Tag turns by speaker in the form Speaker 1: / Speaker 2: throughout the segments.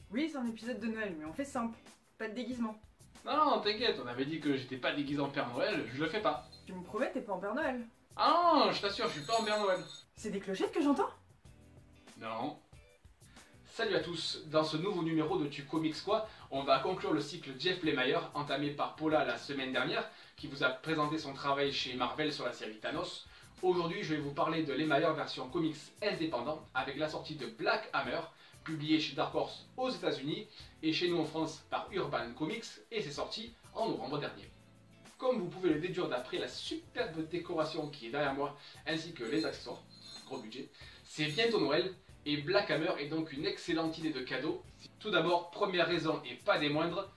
Speaker 1: Oui, c'est un épisode de Noël, mais on fait simple. Pas de déguisement.
Speaker 2: Non, t'inquiète, on avait dit que j'étais pas déguisé en Père Noël, je le fais pas.
Speaker 1: Tu me promets, t'es pas en Père Noël.
Speaker 2: Ah non, je t'assure, je suis pas en Père Noël.
Speaker 1: C'est des clochettes que j'entends?
Speaker 2: Non. Salut à tous, dans ce nouveau numéro de Tu Comics Quoi, on va conclure le cycle Jeff Lemire entamé par Paula la semaine dernière, qui vous a présenté son travail chez Marvel sur la série Thanos. Aujourd'hui, je vais vous parler de Lemire version comics indépendant, avec la sortie de Black Hammer, publié chez Dark Horse aux États-Unis et chez nous en France par Urban Comics, et c'est sorti en novembre dernier. Comme vous pouvez le déduire d'après la superbe décoration qui est derrière moi, ainsi que les accessoires, gros budget, c'est bientôt Noël, et Black Hammer est donc une excellente idée de cadeau. Tout d'abord, première raison et pas des moindres,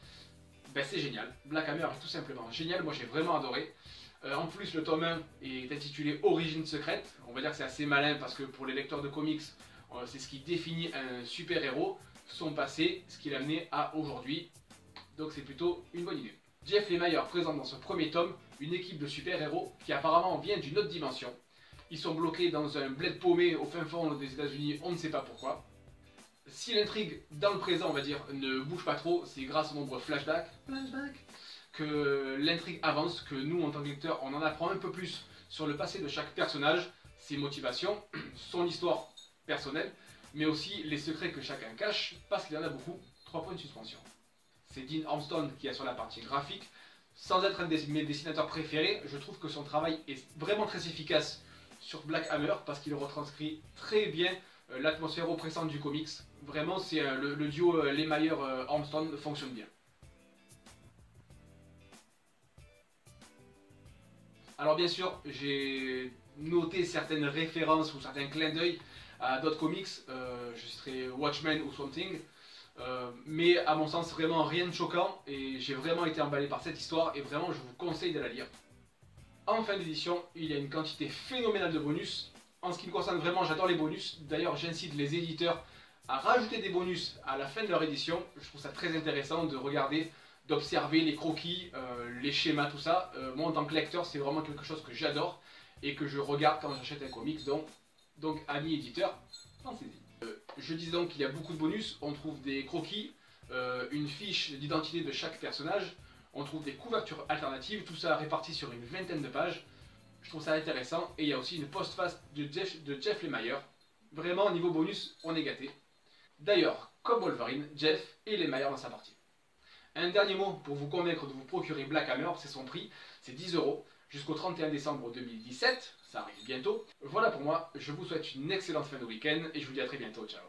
Speaker 2: c'est génial. Black Hammer est tout simplement génial, moi j'ai vraiment adoré. En plus, le tome 1 est intitulé Origine secrète. On va dire que c'est assez malin parce que pour les lecteurs de comics, c'est ce qui définit un super-héros, son passé, ce qu'il a amené à aujourd'hui. Donc c'est plutôt une bonne idée. Jeff Lemire présente dans ce premier tome une équipe de super-héros qui apparemment vient d'une autre dimension. Ils sont bloqués dans un bled paumé au fin fond des États-Unis, on ne sait pas pourquoi. Si l'intrigue dans le présent, on va dire, ne bouge pas trop, c'est grâce aux nombreux flashbacks que l'intrigue avance, que nous en tant que lecteurs on en apprend un peu plus sur le passé de chaque personnage, ses motivations, son histoire personnelle, mais aussi les secrets que chacun cache, parce qu'il y en a beaucoup. 3 points de suspension. C'est Dean Armstrong qui assure la partie graphique. Sans être un de mes dessinateurs préférés, je trouve que son travail est vraiment très efficace sur Black Hammer parce qu'il retranscrit très bien l'atmosphère oppressante du comics. Vraiment, c'est le duo Lemire-Armstrong fonctionne bien. Alors bien sûr, j'ai noté certaines références ou certains clins d'œil à d'autres comics, je citerai Watchmen ou Swamp Thing, mais à mon sens vraiment rien de choquant et j'ai vraiment été emballé par cette histoire et vraiment je vous conseille de la lire. En fin d'édition, il y a une quantité phénoménale de bonus. En ce qui me concerne vraiment, j'adore les bonus, d'ailleurs j'incite les éditeurs à rajouter des bonus à la fin de leur édition. Je trouve ça très intéressant de regarder, d'observer les croquis, les schémas, tout ça. Moi en tant que lecteur, c'est vraiment quelque chose que j'adore et que je regarde quand j'achète un comics, donc amis éditeurs, pensez-y. Je dis donc qu'il y a beaucoup de bonus, on trouve des croquis, une fiche d'identité de chaque personnage, on trouve des couvertures alternatives, tout ça réparti sur une vingtaine de pages. Je trouve ça intéressant, et il y a aussi une postface de Jeff Lemire. Vraiment, au niveau bonus, on est gâté. D'ailleurs, comme Wolverine, Jeff est Lemire dans sa partie. Un dernier mot pour vous convaincre de vous procurer Black Hammer, c'est son prix, c'est 10 € jusqu'au 31 décembre 2017, ça arrive bientôt. Voilà pour moi, je vous souhaite une excellente fin de week-end et je vous dis à très bientôt, ciao.